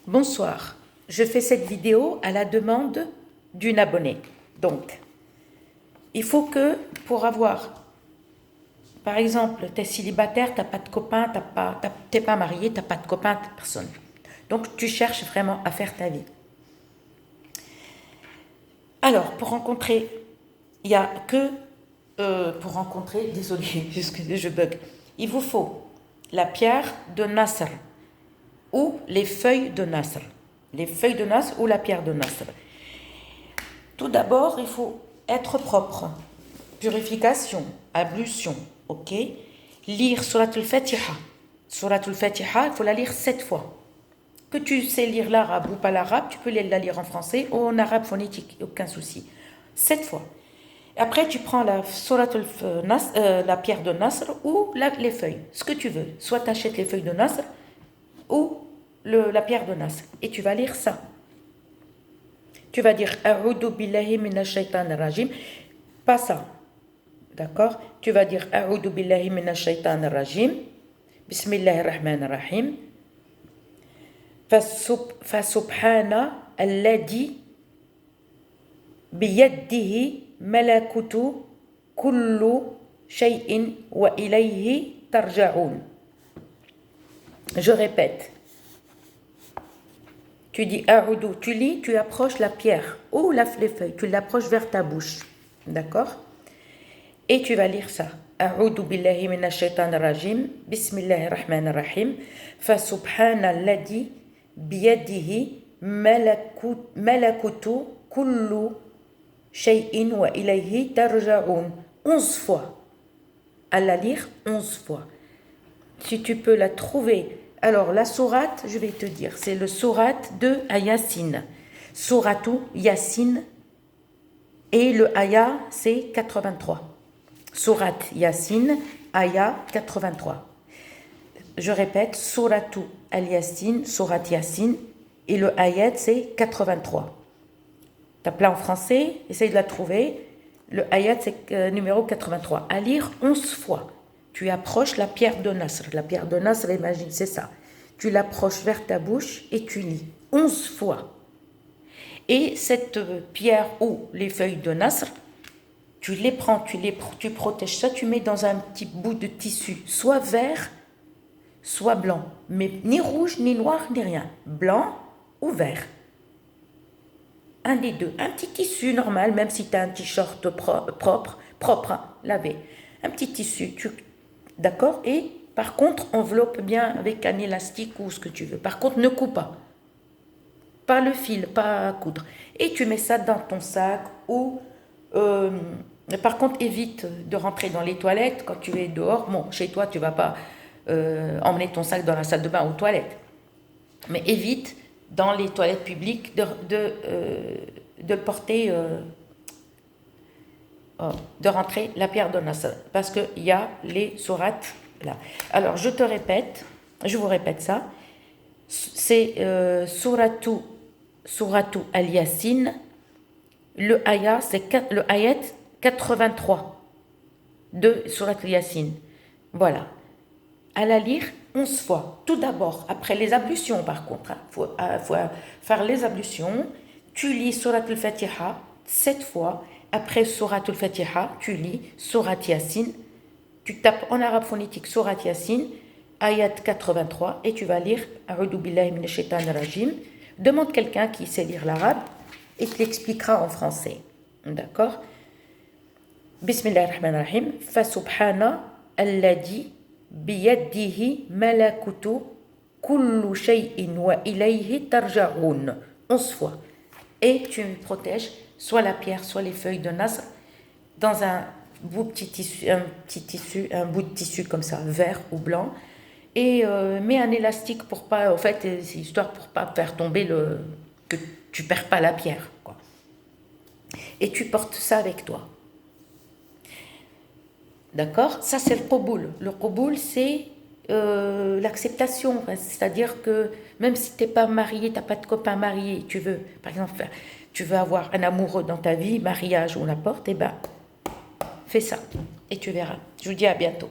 Bonsoir, je fais cette vidéo à la demande d'une abonnée. Donc, il faut que pour avoir, par exemple, tu es célibataire, tu n'as pas de copain, tu n'es pas marié, tu n'as pas de copain, personne. Donc, tu cherches vraiment à faire ta vie. Alors, pour rencontrer, il n'y a que, pour rencontrer, désolé, je bug, il vous faut la pierre de Nasr ou les feuilles de Nasr. Les feuilles de Nasr ou la pierre de Nasr. Tout d'abord, il faut être propre. Purification, ablution, ok. Lire Surat al-Fatiha. Surat al-Fatiha, il faut la lire 7 fois. Que tu sais lire l'arabe ou pas l'arabe, tu peux la lire en français ou en arabe phonétique, aucun souci. 7 fois. Après, tu prends la la pierre de Nasr ou les feuilles, ce que tu veux. Soit tu achètes les feuilles de Nasr ou la pierre de Nasr. Et tu vas lire ça. Tu vas dire A'udhu billahi minash shaitanir rajim. Pas ça. D'accord? Tu vas dire A'udhu billahi minash shaitanir rajim. Bismillahir rahmanir rahim. Fasubhana alladhi biyadihi malakutu kullu shay'in wa ilayhi tarja'un. Je répète. Tu dis A'udhu, tu lis, tu approches la pierre ou les feuilles, tu l'approches vers ta bouche. D'accord? Et tu vas lire ça. A'udhu billahi minash shaitanir rajim. Bismillahir rahmanir rahim. Fa subhanalladhi biyadihi malakutu kullu shay'in wa ilayhi tarja'un. 11 fois. À la lire 11 fois. Si tu peux la trouver. Alors, la sourate, je vais te dire, c'est le sourate de Yassine. Souratu Yassine. Et le aya, c'est 83. Sourate Yassine, aya 83. Je répète, Souratu al-Yassine, sourate Yassine. Et le ayat, c'est 83. Tape là en français, essaye de la trouver. Le ayat, c'est numéro 83. À lire 11 fois. Tu approches la pierre de Nasr. La pierre de Nasr, imagine, c'est ça. Tu l'approches vers ta bouche et tu lis 11 fois. Et cette pierre ou les feuilles de Nasr, tu les prends, tu protèges ça, tu mets dans un petit bout de tissu, soit vert, soit blanc. Mais ni rouge, ni noir, ni rien. Blanc ou vert. Un des deux. Un petit tissu normal, même si tu as un t-shirt propre, hein, lavé. Un petit tissu, d'accord? Et par contre, enveloppe bien avec un élastique ou ce que tu veux. Par contre, ne coupe pas. Pas le fil, pas à coudre. Et tu mets ça dans ton sac ou... par contre, évite de rentrer dans les toilettes quand tu es dehors. Bon, chez toi, tu ne vas pas emmener ton sac dans la salle de bain ou aux toilettes. Mais évite, dans les toilettes publiques, de porter... de rentrer la pierre de Nasr. Parce qu'il y a les sourates là. Alors, je vous répète ça. C'est Souratu al-Yassine. Le ayat, c'est le ayat 83 de Surat al-Yassine. Voilà. À la lire 11 fois. Tout d'abord, après les ablutions par contre. Faut faire les ablutions. Tu lis Surat al-Fatiha 7 fois. Après Surat al-Fatiha, tu lis Surat Yassine. Tu tapes en arabe phonétique Surat Yassine, ayat 83, et tu vas lire A'udhu billahi minash shaitanir rajim. Demande quelqu'un qui sait lire l'arabe et te l'expliquera en français. D'accord? Bismillahirrahmanirrahim. Fa subhana alladhi biyadihi malakutu kullu shay'in wa ilayhi tarja'un. 11 fois. Et tu protèges soit la pierre, soit les feuilles de Nasr dans un bout de tissu, un bout de tissu comme ça, vert ou blanc, et mets un élastique pour pas, en fait, c'est histoire pour pas faire tomber que tu perds pas la pierre, quoi. Et tu portes ça avec toi. D'accord? Ça, c'est le qaboul. Le qaboul, c'est l'acceptation. C'est-à-dire que même si tu n'es pas marié, tu n'as pas de copain marié, tu veux, par exemple, tu veux avoir un amoureux dans ta vie, mariage ou n'importe, eh ben, fais ça et tu verras. Je vous dis à bientôt.